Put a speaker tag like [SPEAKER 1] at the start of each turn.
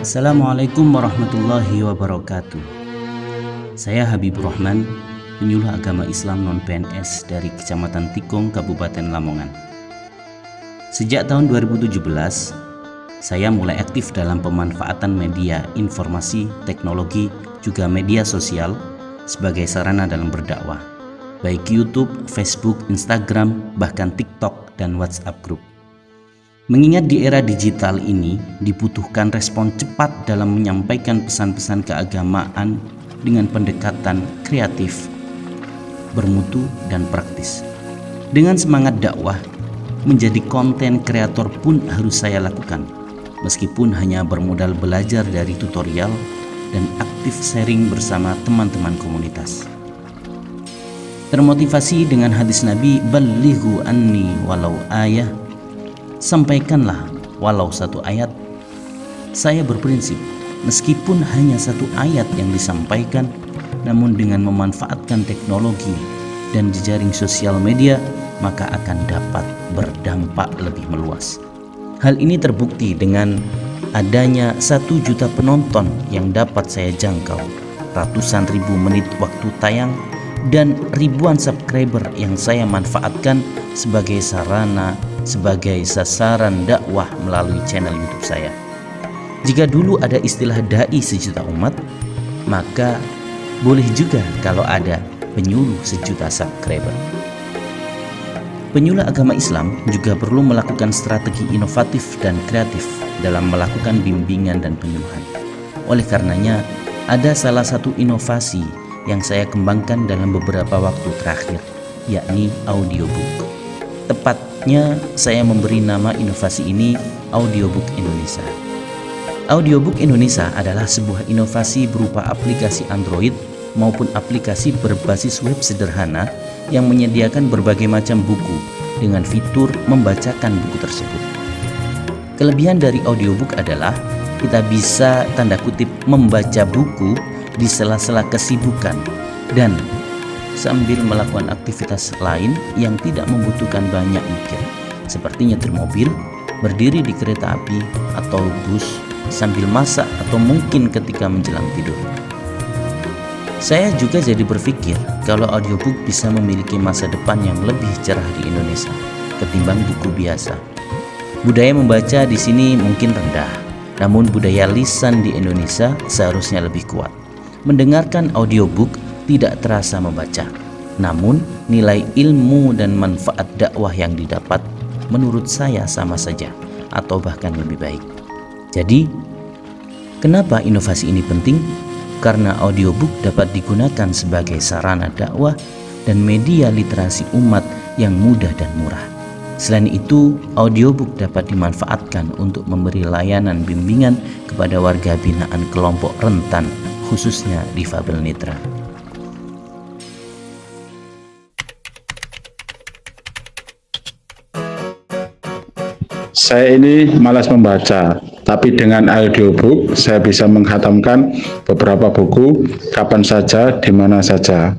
[SPEAKER 1] Assalamualaikum warahmatullahi wabarakatuh. Saya Habibur Rahman, penyuluh agama Islam non-PNS dari Kecamatan Tikung, Kabupaten Lamongan. Sejak tahun 2017, saya mulai aktif dalam pemanfaatan media informasi, teknologi, juga media sosial sebagai sarana dalam berdakwah, baik YouTube, Facebook, Instagram, bahkan TikTok dan WhatsApp Group. Mengingat di era digital ini dibutuhkan respon cepat dalam menyampaikan pesan-pesan keagamaan dengan pendekatan kreatif, bermutu, dan praktis. Dengan semangat dakwah, menjadi konten kreator pun harus saya lakukan, meskipun hanya bermodal belajar dari tutorial dan aktif sharing bersama teman-teman komunitas. Termotivasi dengan hadis Nabi, "Ballighu anni walau ayah", sampaikanlah walau satu ayat. Saya berprinsip, meskipun hanya satu ayat yang disampaikan, namun dengan memanfaatkan teknologi dan jejaring sosial media, maka akan dapat berdampak lebih meluas. Hal ini terbukti dengan adanya 1 juta penonton yang dapat saya jangkau, ratusan ribu menit waktu tayang, dan ribuan subscriber yang saya manfaatkan sebagai sarana, sebagai sasaran dakwah melalui channel YouTube saya. Jika dulu ada istilah dai sejuta umat, maka boleh juga kalau ada penyuluh 1 juta subscriber. Penyuluh agama Islam juga perlu melakukan strategi inovatif dan kreatif dalam melakukan bimbingan dan penyuluhan. Oleh karenanya, ada salah satu inovasi yang saya kembangkan dalam beberapa waktu terakhir, yakni audiobook. Tepatnya saya memberi nama inovasi ini Audiobook Indonesia. Audiobook Indonesia adalah sebuah inovasi berupa aplikasi Android maupun aplikasi berbasis web sederhana yang menyediakan berbagai macam buku dengan fitur membacakan buku tersebut. Kelebihan dari audiobook adalah kita bisa tanda kutip membaca buku di sela-sela kesibukan dan sambil melakukan aktivitas lain yang tidak membutuhkan banyak mikir, seperti nyetir mobil, berdiri di kereta api atau bus, sambil masak, atau mungkin ketika menjelang tidur. Saya juga jadi berpikir kalau audiobook bisa memiliki masa depan yang lebih cerah di Indonesia ketimbang buku biasa. Budaya membaca di sini mungkin rendah, namun budaya lisan di Indonesia seharusnya lebih kuat. Mendengarkan audiobook tidak terasa membaca, namun nilai ilmu dan manfaat dakwah yang didapat menurut saya sama saja atau bahkan lebih baik. Jadi, kenapa inovasi ini penting? Karena audiobook dapat digunakan sebagai sarana dakwah dan media literasi umat yang mudah dan murah. Selain itu, audiobook dapat dimanfaatkan untuk memberi layanan bimbingan kepada warga binaan kelompok rentan, khususnya difabel netra.
[SPEAKER 2] Saya ini malas membaca, tapi dengan audiobook saya bisa menghatamkan beberapa buku kapan saja, di mana saja.